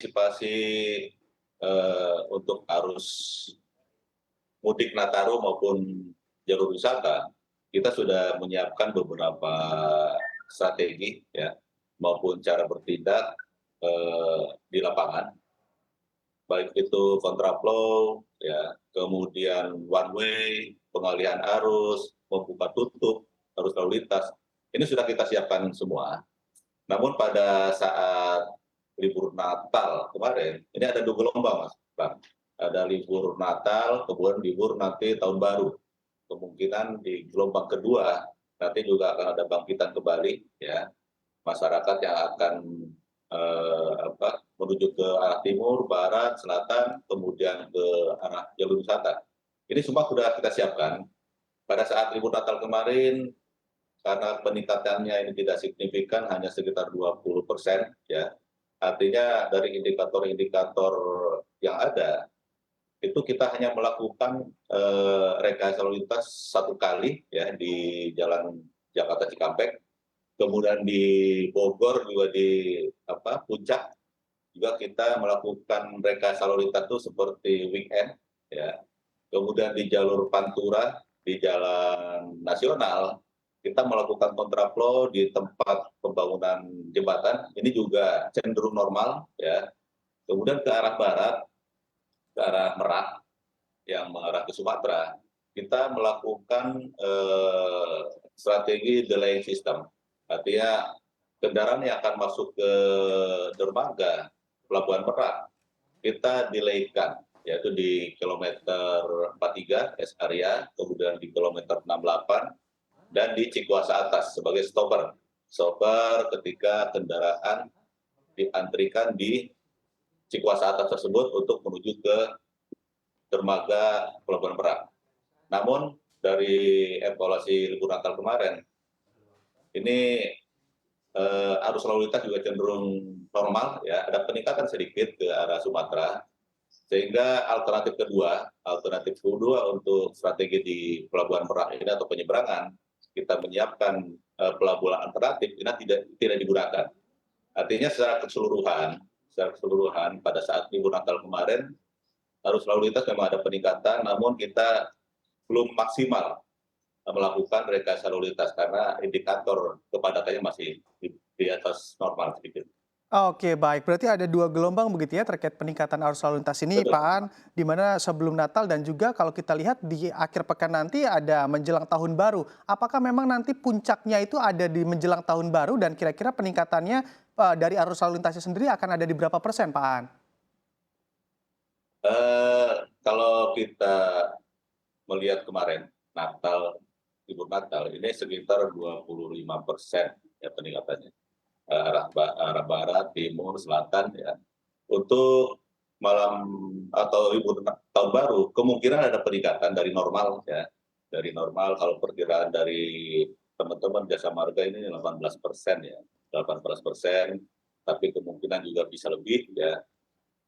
Antisipasi, untuk arus mudik Nataru maupun jalur wisata, kita sudah menyiapkan beberapa strategi ya, maupun cara bertindak, di lapangan, baik itu kontraflow ya, kemudian one way, pengalihan arus, membuka tutup, arus lalu lintas, ini sudah kita siapkan semua. Namun pada saat libur Natal kemarin, ini ada 2 gelombang Mas Bram. Ada libur Natal, kemudian libur nanti Tahun Baru. Kemungkinan di gelombang kedua, nanti juga akan ada bangkitan kembali ya, masyarakat yang akan, menuju ke arah timur, barat, selatan, kemudian ke arah jalur wisata. Ini semua sudah kita siapkan. Pada saat libur Natal kemarin, karena peningkatannya ini tidak signifikan, hanya sekitar 20% ya. Artinya dari indikator-indikator yang ada, itu kita hanya melakukan, rekayasa lalu lintas 1 kali ya di jalan Jakarta Cikampek, kemudian di Bogor juga di Puncak, juga kita melakukan rekayasa lalu lintas itu seperti weekend ya. Kemudian di jalur Pantura, di jalan nasional, kita melakukan kontraflow di tempat pembangunan jembatan, ini juga cenderung normal ya. Kemudian ke arah barat, ke arah Merak yang mengarah ke Sumatera, kita melakukan, strategi delaying system. Artinya kendaraan yang akan masuk ke dermaga Pelabuhan Merak, kita delay-kan, yaitu di kilometer 43 rest area, kemudian di kilometer 68, dan di Cikuasa Atas sebagai stopper. Stopper ketika kendaraan diantrikan di Cikuasa Atas tersebut untuk menuju ke dermaga Pelabuhan Merak. Namun dari evaluasi libur Natal kemarin, ini arus lalu lintas juga cenderung normal ya, ada peningkatan sedikit ke arah Sumatera, sehingga alternatif kedua untuk strategi di Pelabuhan Merak ini atau penyeberangan, kita menyiapkan pelabuhan alternatif ini tidak digunakan. Artinya secara keseluruhan pada saat libur Natal kemarin, arus lalu lintas memang ada peningkatan, namun kita belum maksimal melakukan rekayasa lalu lintas karena indikator kepadatannya masih di atas normal sedikit. Oke, baik. Berarti ada 2 gelombang begitu ya terkait peningkatan arus lalu lintas ini, Betul. Pak Aan, di mana sebelum Natal dan juga kalau kita lihat di akhir pekan nanti ada menjelang Tahun Baru. Apakah memang nanti puncaknya itu ada di menjelang Tahun Baru dan kira-kira peningkatannya, dari arus lalu lintasnya sendiri akan ada di berapa persen, Pak Aan? Kalau kita melihat kemarin libur Natal ini sekitar 25% ya peningkatannya, arah barat, timur, selatan ya. Untuk malam atau libur Tahun Baru, kemungkinan ada peningkatan dari normal ya, dari normal kalau perkiraan dari teman-teman Jasa Marga ini 18% ya, 18%, tapi kemungkinan juga bisa lebih ya.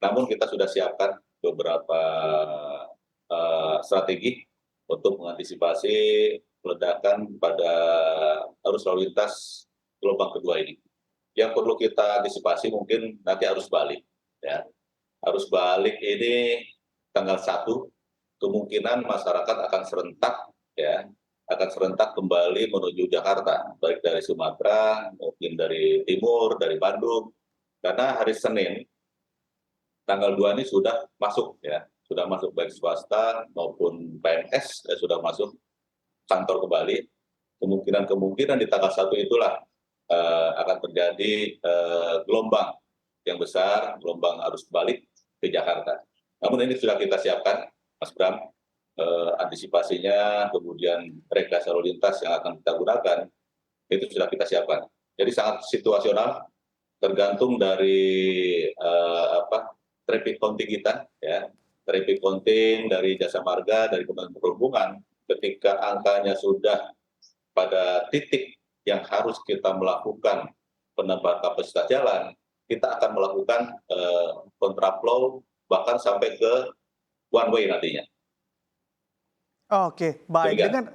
Namun kita sudah siapkan beberapa, strategi untuk mengantisipasi ledakan pada arus lalu lintas gelombang kedua ini. Yang perlu kita antisipasi mungkin nanti arus balik ya. Arus balik ini tanggal 1, kemungkinan masyarakat akan serentak ya, akan serentak kembali menuju Jakarta, baik dari Sumatera, mungkin dari timur, dari Bandung. Karena hari Senin tanggal 2 ini sudah masuk ya, sudah masuk baik swasta maupun PNS sudah masuk kantor kembali. Kemungkinan di tanggal 1 itulah akan terjadi gelombang yang besar, gelombang arus balik ke Jakarta. Namun ini sudah kita siapkan, Mas Bram, antisipasinya, kemudian rekayasa lalu lintas yang akan kita gunakan, itu sudah kita siapkan. Jadi sangat situasional, tergantung dari traffic counting kita, ya, traffic counting dari Jasa Marga, dari Kementerian Perhubungan, ketika angkanya sudah pada titik yang harus kita melakukan penambahan kapasitas jalan, kita akan melakukan kontraflow bahkan sampai ke one way nantinya. Oke, baik. Demikian.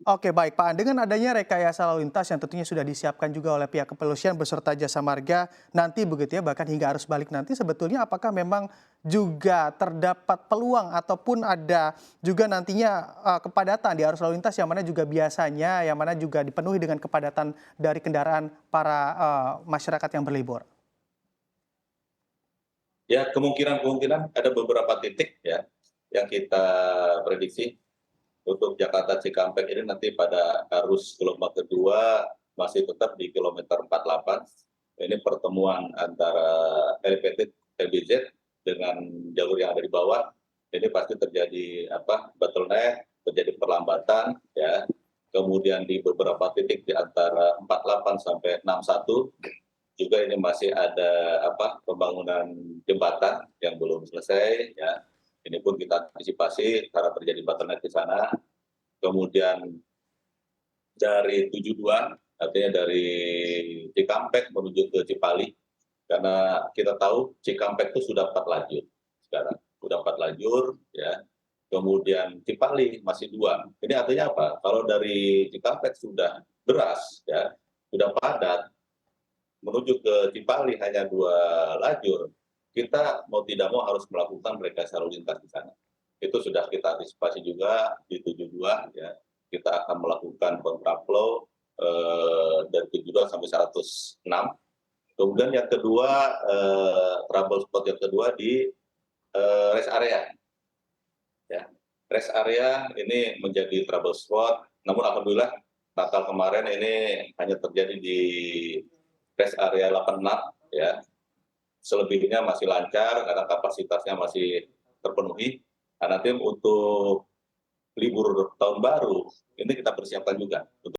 Oke, baik Pak. Dengan adanya rekayasa lalu lintas yang tentunya sudah disiapkan juga oleh pihak kepolisian beserta jasa marga nanti begitu ya, bahkan hingga arus balik nanti sebetulnya apakah memang juga terdapat peluang ataupun ada juga nantinya kepadatan di arus lalu lintas yang mana juga biasanya yang mana juga dipenuhi dengan kepadatan dari kendaraan para masyarakat yang berlibur? Ya, kemungkinan ada beberapa titik ya yang kita prediksi untuk Jakarta Cikampek ini nanti pada arus gelombang kedua masih tetap di kilometer 48. Ini pertemuan antara elevated LBZ dengan jalur yang ada di bawah. Ini pasti terjadi bottleneck, terjadi perlambatan ya. Kemudian di beberapa titik di antara 48 sampai 61 juga ini masih ada pembangunan jembatan yang belum selesai ya. Ini pun kita antisipasi karena terjadi bottleneck di sana. Kemudian dari 72, artinya dari Cikampek menuju ke Cipali, karena kita tahu Cikampek itu sudah 4 lajur sekarang, sudah 4 lajur ya. Kemudian Cipali masih 2. Ini artinya apa? Kalau dari Cikampek sudah deras ya, sudah padat, menuju ke Cipali hanya 2 lajur, kita mau tidak mau harus melakukan rekayasa lalu lintas di sana. Itu sudah kita antisipasi juga di 72 ya. Kita akan melakukan kontraflow dari 72 sampai 106. Kemudian yang kedua, trouble spot yang kedua di rest area. Ya. Rest area ini menjadi trouble spot, namun alhamdulillah Natal kemarin ini hanya terjadi di rest area 86 ya. Selebihnya masih lancar karena kapasitasnya masih terpenuhi. Nah, nanti untuk libur tahun baru ini kita persiapkan juga untuk